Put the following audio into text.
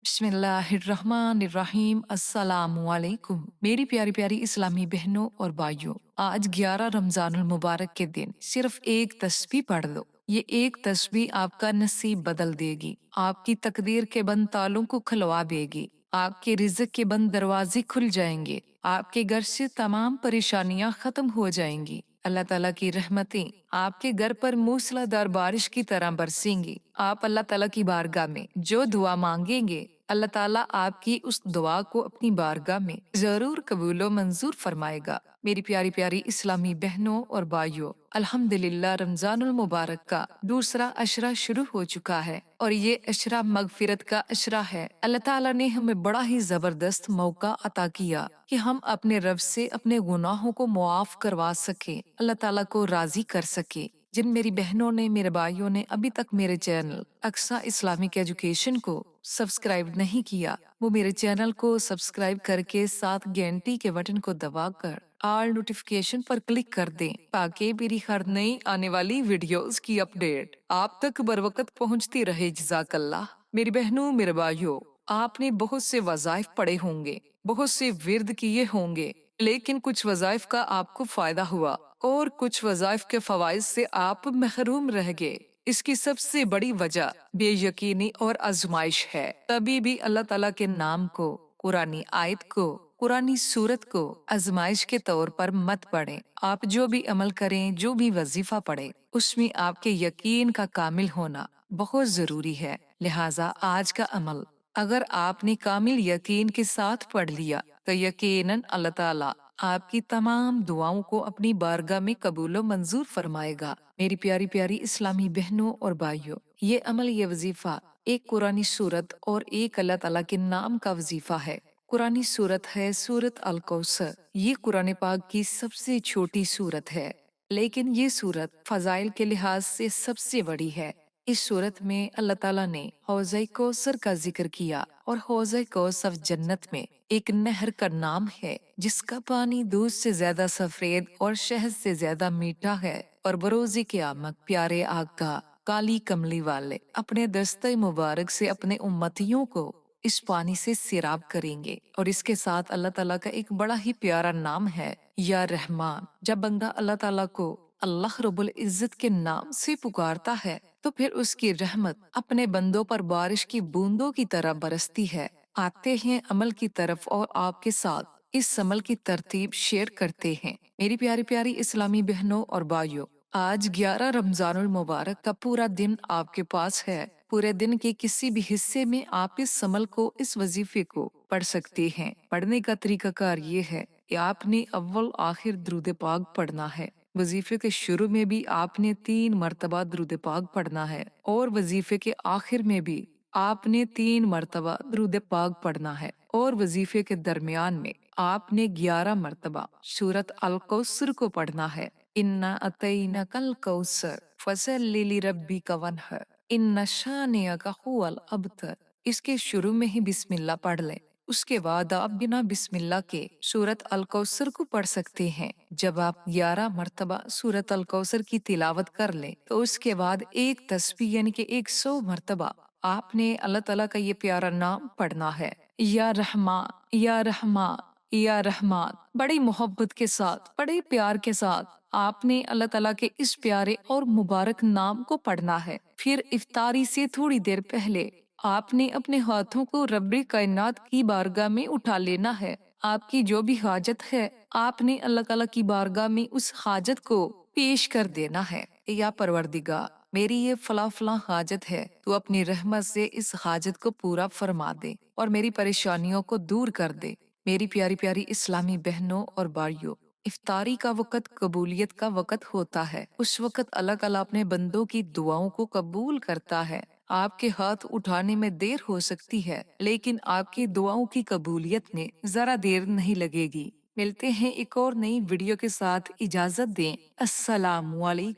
बिस्मिल्लाहिर्रहमानिर्रहीम अस्सलामुअलैकुम। मेरी प्यारी प्यारी इस्लामी बहनों और भाइयों, आज 11 रमजानुल मुबारक के दिन सिर्फ एक तस्बीह पढ़ लो। ये एक तस्बीह आपका नसीब बदल देगी, आपकी तकदीर के बंद तालों को खुलवा देगी, आपके रिज़्क के बंद दरवाजे खुल जाएंगे, आपके घर से तमाम परेशानियां खत्म हो जाएंगी। अल्लाह ताला की रहमतें आपके घर पर मूसलाधार बारिश की तरह बरसेंगी। आप अल्लाह ताला की बारगाह में जो दुआ मांगेंगे, अल्लाह ताला आपकी उस दुआ को अपनी बारगाह में जरूर कबूलो मंजूर फरमाएगा। मेरी प्यारी प्यारी इस्लामी बहनों और भाइयों, अल्हम्दुलिल्लाह रमजानुल मुबारक का दूसरा अशरा शुरू हो चुका है और ये अशरा मगफिरत का अशरा है। अल्लाह ताला ने हमें बड़ा ही जबरदस्त मौका अता किया कि हम अपने रब से अपने गुनाहों को मुआफ करवा सके, अल्लाह ताला को राजी कर सके। जिन मेरी बहनों ने, मेरे भाइयों ने अभी तक मेरे चैनल अक्सा इस्लामिक एजुकेशन को सब्सक्राइब नहीं किया, वो मेरे चैनल को सब्सक्राइब करके साथ घंटी के बटन को दबाकर ऑल नोटिफिकेशन पर क्लिक कर दें ताकि मेरी हर नई आने वाली वीडियोस की अपडेट आप तक बर वक्त पहुँचती रहे। जज़ाकल्लाह। मेरी बहनों, मेरे भाइयों, आपने बहुत से वज़ाइफ पढ़े होंगे, बहुत से विर्द किए होंगे, लेकिन कुछ वज़ाइफ का आपको फायदा हुआ और कुछ वज़ाइफ के फवाइद से आप महरूम रह गए। इसकी सबसे बड़ी वजह बेयकीनी और आजमाइश है। तभी भी अल्लाह ताला के नाम को, कुरानी आयत को, कुरानी सूरत को आजमाइश के तौर पर मत पढ़ें। आप जो भी अमल करें, जो भी वजीफा पढ़ें, उसमें आपके यकीन का कामिल होना बहुत जरूरी है। लिहाजा आज का अमल अगर आपने कामिल यकीन के साथ पढ़ लिया तो यकीनन अल्लाह ताला आपकी तमाम दुआओं को अपनी बारगाह में कबूलो मंजूर फरमाएगा। मेरी प्यारी प्यारी इस्लामी बहनों और भाइयों, ये अमल, ये वजीफा एक कुरानी सूरत और एक अल्लाह ताला के नाम का वजीफा है। कुरानी सूरत है सूरत अल कौसर। ये कुरान पाक की सबसे छोटी सूरत है, लेकिन ये सूरत फजाइल के लिहाज से सबसे बड़ी है। इस सूरत में अल्लाह ताला ने हौज़ कौसर का जिक्र किया और हौज़ कौसर जन्नत में एक नहर का नाम है जिसका पानी दूध से ज्यादा सफेद और शहद से ज्यादा मीठा है। और बरोज़े क़यामत प्यारे आका काली कमली वाले अपने दस्ते मुबारक से अपने उम्मतियों को इस पानी से सिराब करेंगे। और इसके साथ अल्लाह ताला का एक बड़ा ही प्यारा नाम है, या रहमान। जब बंदा अल्लाह ताला को अल्लाह रब्बुल इज्जत के नाम से पुकारता है तो फिर उसकी रहमत अपने बंदों पर बारिश की बूंदों की तरह बरसती है। आते हैं अमल की तरफ और आपके साथ इस अमल की तरतीब शेयर करते हैं। मेरी प्यारी प्यारी इस्लामी बहनों और भाइयों, आज 11 रमजानुल मुबारक का पूरा दिन आपके पास है। पूरे दिन के किसी भी हिस्से में आप इस अमल को, इस वजीफे को पढ़ सकते हैं। पढ़ने का तरीकाकार ये है कि आपने अव्वल आखिर दुरूद पाक पढ़ना है। वजीफे के शुरू में भी आपने 3 मरतबा दुरूद पाक पढ़ना है और वजीफे के आखिर में भी आपने 3 मरतबा दुरूद पाक पढ़ना है। और वजीफे के दरमियान में आपने 11 मरतबा सूरत अल कौसर को पढ़ना है। इन्ना अतईना कल कौसर फसल्लि लिरब्बिका वन्हर इन्ना शानिअका हुवल अबतर। इसके शुरू में ही बिस्मिल्लाह पढ़ लें, उसके बाद आप बिना बिस्मिल्लाह के सूरत अल कौसर को पढ़ सकते हैं। जब आप 11 मरतबा सूरत अल कौसर की तिलावत कर लें तो उसके बाद एक तस्बीह यानी कि 100 मरतबा आपने अल्लाह ताला का ये प्यारा नाम पढ़ना है, या रहमान या रहमान या रहमान। बड़ी मोहब्बत के साथ, बड़े प्यार के साथ आपने अल्लाह ताला के इस प्यारे और मुबारक नाम को पढ़ना है। फिर इफ्तारी से थोड़ी देर पहले आपने अपने हाथों को रब्बे कायनात की बारगाह में उठा लेना है। आपकी जो भी हाजत है आपने अल्लाह ताला की बारगाह में उस हाजत को पेश कर देना है। या परवरदिगार, मेरी ये फला फला हाजत है, तू अपनी रहमत से इस हाजत को पूरा फरमा दे और मेरी परेशानियों को दूर कर दे। मेरी प्यारी प्यारी इस्लामी बहनों और भाइयों, इफ्तारी का वक़्त कबूलियत का वक़्त होता है। उस वक़्त अल्लाह ताला अपने बंदों की दुआओं को कबूल करता है। आपके हाथ उठाने में देर हो सकती है, लेकिन आपकी दुआओं की कबूलियत में जरा देर नहीं लगेगी। मिलते हैं एक और नई वीडियो के साथ। इजाजत दें। अस्सलामु अलैकुम।